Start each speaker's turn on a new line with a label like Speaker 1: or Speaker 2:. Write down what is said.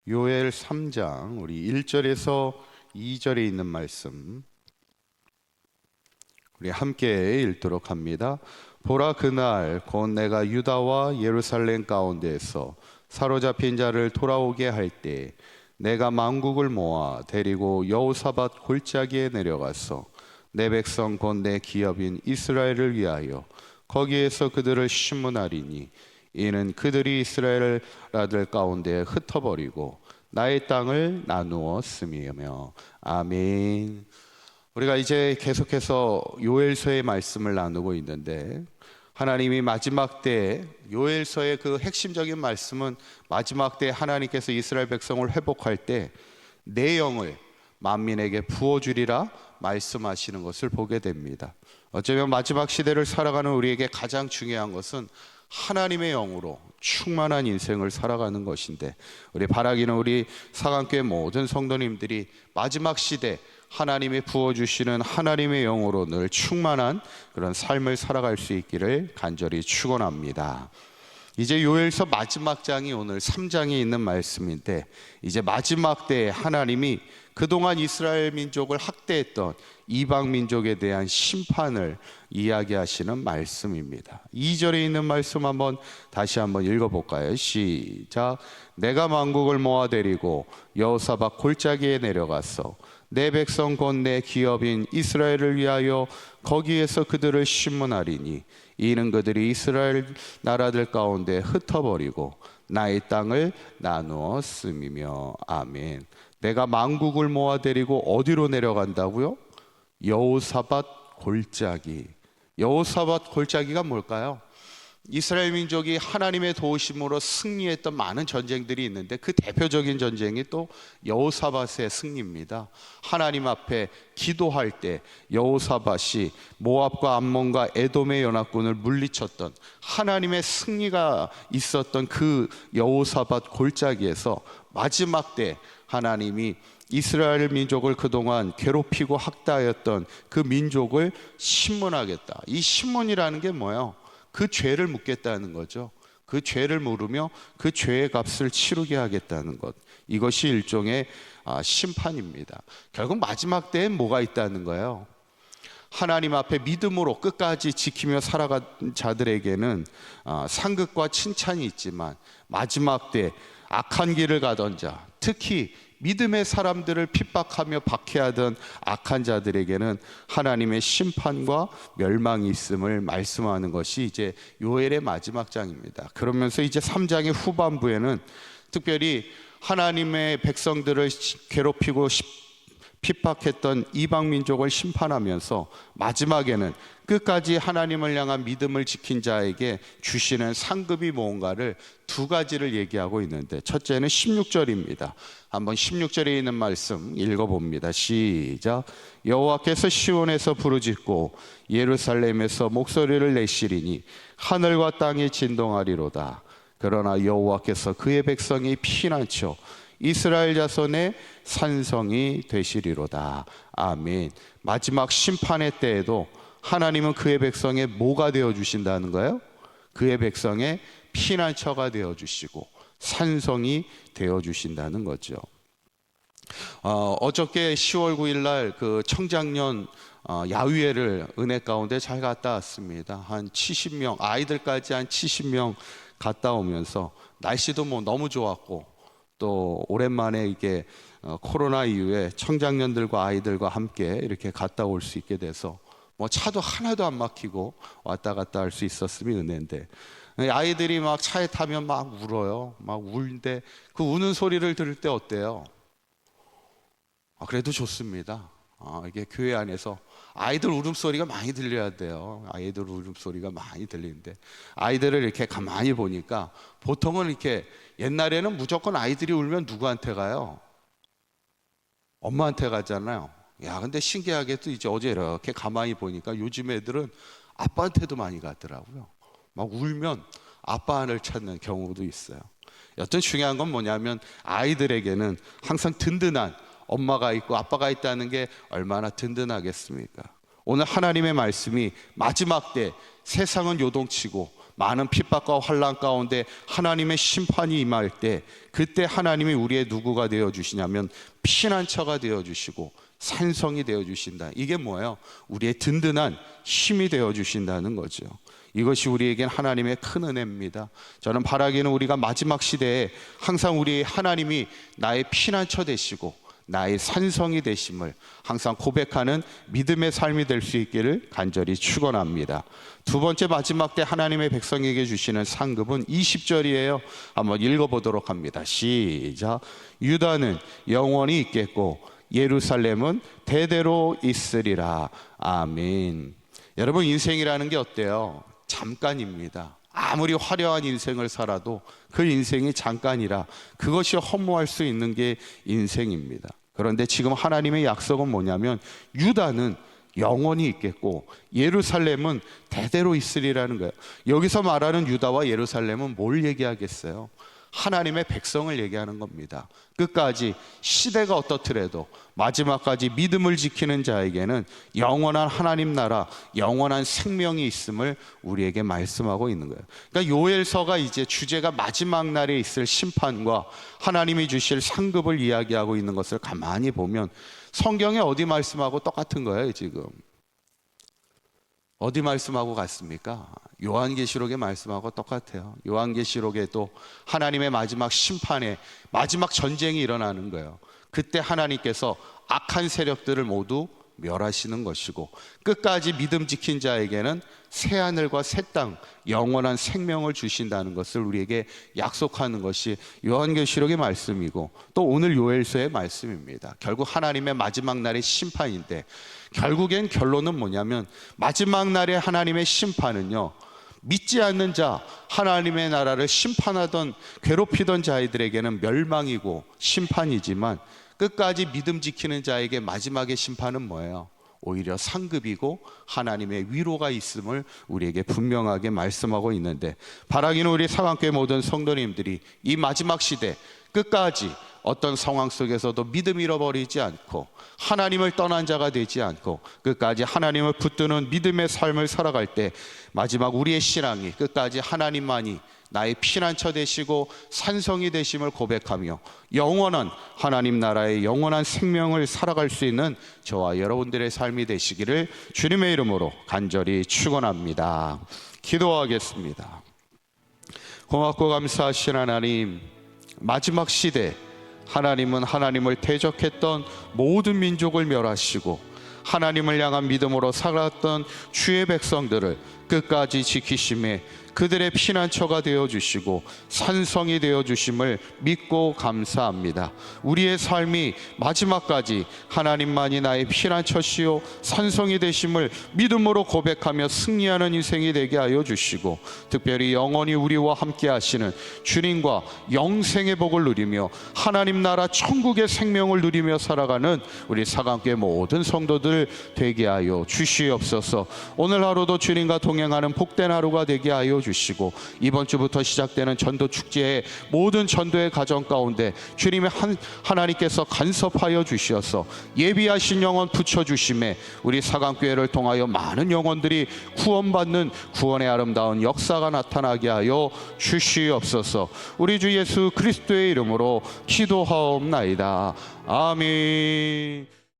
Speaker 1: 요엘 3장 우리 1절에서 2절에 있는 말씀 우리 함께 읽도록 합니다. 보라, 그날 곧 내가 유다와 예루살렘 가운데에서 사로잡힌 자를 돌아오게 할 때 내가 만국을 모아 데리고 여호사밧 골짜기에 내려가서 내 백성 곧 내 기업인 이스라엘을 위하여 거기에서 그들을 심문하리니 이는 그들이 이스라엘 아들 가운데 흩어버리고 나의 땅을 나누었음이며. 아멘. 우리가 이제 계속해서 요엘서의 말씀을 나누고 있는데, 하나님이 마지막 때 요엘서의 그 핵심적인 말씀은 마지막 때 하나님께서 이스라엘 백성을 회복할 때 내 영을 만민에게 부어주리라 말씀하시는 것을 보게 됩니다. 어쩌면 마지막 시대를 살아가는 우리에게 가장 중요한 것은 하나님의 영으로 충만한 인생을 살아가는 것인데, 우리 바라기는 우리 사강교회 모든 성도님들이 마지막 시대 하나님이 부어주시는 하나님의 영으로 늘 충만한 그런 삶을 살아갈 수 있기를 간절히 축원합니다. 이제 요엘서 마지막 장이 오늘 3장에 있는 말씀인데, 이제 마지막 때에 하나님이 그동안 이스라엘 민족을 학대했던 이방 민족에 대한 심판을 이야기하시는 말씀입니다. 2절에 있는 말씀 다시 한번 읽어볼까요? 시작. 내가 만국을 모아 데리고 여호사밧 골짜기에 내려가서 내 백성 곧 내 기업인 이스라엘을 위하여 거기에서 그들을 심문하리니 이는 그들이 이스라엘 나라들 가운데 흩어버리고 나의 땅을 나누었음이며. 아멘. 내가 만국을 모아 데리고 어디로 내려간다고요? 여호사밧 골짜기. 여호사밧 골짜기가 뭘까요? 이스라엘 민족이 하나님의 도우심으로 승리했던 많은 전쟁들이 있는데 그 대표적인 전쟁이 또 여호사밧의 승리입니다. 하나님 앞에 기도할 때 여호사밧이 모압과 암몬과 에돔의 연합군을 물리쳤던 하나님의 승리가 있었던 그 여호사밧 골짜기에서 마지막 때 하나님이 이스라엘 민족을 그동안 괴롭히고 학대하였던 그 민족을 심문하겠다. 이 심문이라는 게 뭐예요? 그 죄를 묻겠다는 거죠. 그 죄를 물으며 그 죄의 값을 치르게 하겠다는 것, 이것이 일종의 심판입니다. 결국 마지막 때엔 뭐가 있다는 거예요? 하나님 앞에 믿음으로 끝까지 지키며 살아간 자들에게는 상급과 칭찬이 있지만, 마지막 때 악한 길을 가던 자, 특히 믿음의 사람들을 핍박하며 박해하던 악한 자들에게는 하나님의 심판과 멸망이 있음을 말씀하는 것이 이제 요엘의 마지막 장입니다. 그러면서 이제 3장의 후반부에는 특별히 하나님의 백성들을 괴롭히고 핍박했던 이방 민족을 심판하면서 마지막에는 끝까지 하나님을 향한 믿음을 지킨 자에게 주시는 상급이 뭔가를 두 가지를 얘기하고 있는데, 첫째는 16절입니다. 한번 16절에 있는 말씀 읽어봅니다. 시작. 여호와께서 시온에서 부르짖고 예루살렘에서 목소리를 내시리니 하늘과 땅이 진동하리로다. 그러나 여호와께서 그의 백성이 피난처 이스라엘 자손의 산성이 되시리로다. 아멘. 마지막 심판의 때에도 하나님은 그의 백성의 뭐가 되어주신다는 거예요? 그의 백성의 피난처가 되어주시고 산성이 되어주신다는 거죠. 어저께 10월 9일 날 그 청장년 야유회를 은혜 가운데 잘 갔다 왔습니다. 한 70명, 아이들까지 한 70명 갔다 오면서 날씨도 너무 좋았고, 또 오랜만에 이게 코로나 이후에 청장년들과 아이들과 함께 이렇게 갔다 올 수 있게 돼서 차도 하나도 안 막히고 왔다 갔다 할 수 있었음이 은혜인데, 아이들이 막 차에 타면 막 울어요. 막 울는데 그 우는 소리를 들을 때 어때요? 그래도 좋습니다. 이게 교회 안에서 아이들 울음소리가 많이 들려야 돼요. 아이들 울음소리가 많이 들리는데, 아이들을 이렇게 가만히 보니까 보통은 이렇게, 옛날에는 무조건 아이들이 울면 누구한테 가요? 엄마한테 가잖아요. 근데 신기하게도 이제 어제 이렇게 가만히 보니까 요즘 애들은 아빠한테도 많이 가더라고요. 막 울면 아빠를 찾는 경우도 있어요. 여튼 중요한 건 뭐냐면, 아이들에게는 항상 든든한 엄마가 있고 아빠가 있다는 게 얼마나 든든하겠습니까? 오늘 하나님의 말씀이 마지막 때 세상은 요동치고 많은 핍박과 환난 가운데 하나님의 심판이 임할 때, 그때 하나님이 우리의 누구가 되어주시냐면 피난처가 되어주시고 산성이 되어주신다. 이게 뭐예요? 우리의 든든한 힘이 되어주신다는 거죠. 이것이 우리에겐 하나님의 큰 은혜입니다. 저는 바라기는 우리가 마지막 시대에 항상 우리 하나님이 나의 피난처 되시고 나의 산성이 되심을 항상 고백하는 믿음의 삶이 될 수 있기를 간절히 축원합니다. 두 번째, 마지막 때 하나님의 백성에게 주시는 상급은 20절이에요. 한번 읽어보도록 합니다. 시작. 유다는 영원히 있겠고 예루살렘은 대대로 있으리라. 아멘. 여러분, 인생이라는 게 어때요? 잠깐입니다. 아무리 화려한 인생을 살아도 그 인생이 잠깐이라 그것이 허무할 수 있는 게 인생입니다. 그런데 지금 하나님의 약속은 뭐냐면 유다는 영원히 있겠고 예루살렘은 대대로 있으리라는 거예요. 여기서 말하는 유다와 예루살렘은 뭘 얘기하겠어요? 하나님의 백성을 얘기하는 겁니다. 끝까지 시대가 어떻더라도 마지막까지 믿음을 지키는 자에게는 영원한 하나님 나라, 영원한 생명이 있음을 우리에게 말씀하고 있는 거예요. 그러니까 요엘서가 이제 주제가 마지막 날에 있을 심판과 하나님이 주실 상급을 이야기하고 있는 것을 가만히 보면 성경에 어디 말씀하고 똑같은 거예요. 지금 어디 말씀하고 같습니까? 요한계시록의 말씀하고 똑같아요. 요한계시록에도 하나님의 마지막 심판에 마지막 전쟁이 일어나는 거예요. 그때 하나님께서 악한 세력들을 모두 멸하시는 것이고 끝까지 믿음 지킨 자에게는 새하늘과 새 땅, 영원한 생명을 주신다는 것을 우리에게 약속하는 것이 요한계시록의 말씀이고 또 오늘 요엘서의 말씀입니다. 결국 하나님의 마지막 날의 심판인데 결국엔 결론은 뭐냐면 마지막 날의 하나님의 심판은요, 믿지 않는 자, 하나님의 나라를 심판하던 괴롭히던 자들에게는 멸망이고 심판이지만 끝까지 믿음 지키는 자에게 마지막의 심판은 뭐예요? 오히려 상급이고 하나님의 위로가 있음을 우리에게 분명하게 말씀하고 있는데, 바라기는 우리 사랑교회 모든 성도님들이 이 마지막 시대 끝까지 어떤 상황 속에서도 믿음 잃어버리지 않고 하나님을 떠난 자가 되지 않고 끝까지 하나님을 붙드는 믿음의 삶을 살아갈 때 마지막 우리의 신앙이 끝까지 하나님만이 나의 피난처 되시고 산성이 되심을 고백하며 영원한 하나님 나라의 영원한 생명을 살아갈 수 있는 저와 여러분들의 삶이 되시기를 주님의 이름으로 간절히 축원합니다. 기도하겠습니다. 고맙고 감사하신 하나님, 마지막 시대 하나님은 하나님을 대적했던 모든 민족을 멸하시고 하나님을 향한 믿음으로 살았던 주의 백성들을 끝까지 지키심에 그들의 피난처가 되어주시고 산성이 되어주심을 믿고 감사합니다. 우리의 삶이 마지막까지 하나님만이 나의 피난처시요 산성이 되심을 믿음으로 고백하며 승리하는 인생이 되게 하여 주시고 특별히 영원히 우리와 함께 하시는 주님과 영생의 복을 누리며 하나님 나라 천국의 생명을 누리며 살아가는 우리 사강교회 모든 성도들 되게 하여 주시옵소서. 오늘 하루도 주님과 동행하는 복된 하루가 되게 하여 주시고 이번 주부터 시작되는 전도 축제의 모든 전도의 가정 가운데 주님의 하나님께서 간섭하여 주시어서 예비하신 영혼 붙여주심에 우리 사강교회를 통하여 많은 영혼들이 구원받는 구원의 아름다운 역사가 나타나게 하여 주시옵소서. 우리 주 예수 그리스도의 이름으로 기도하옵나이다. 아멘.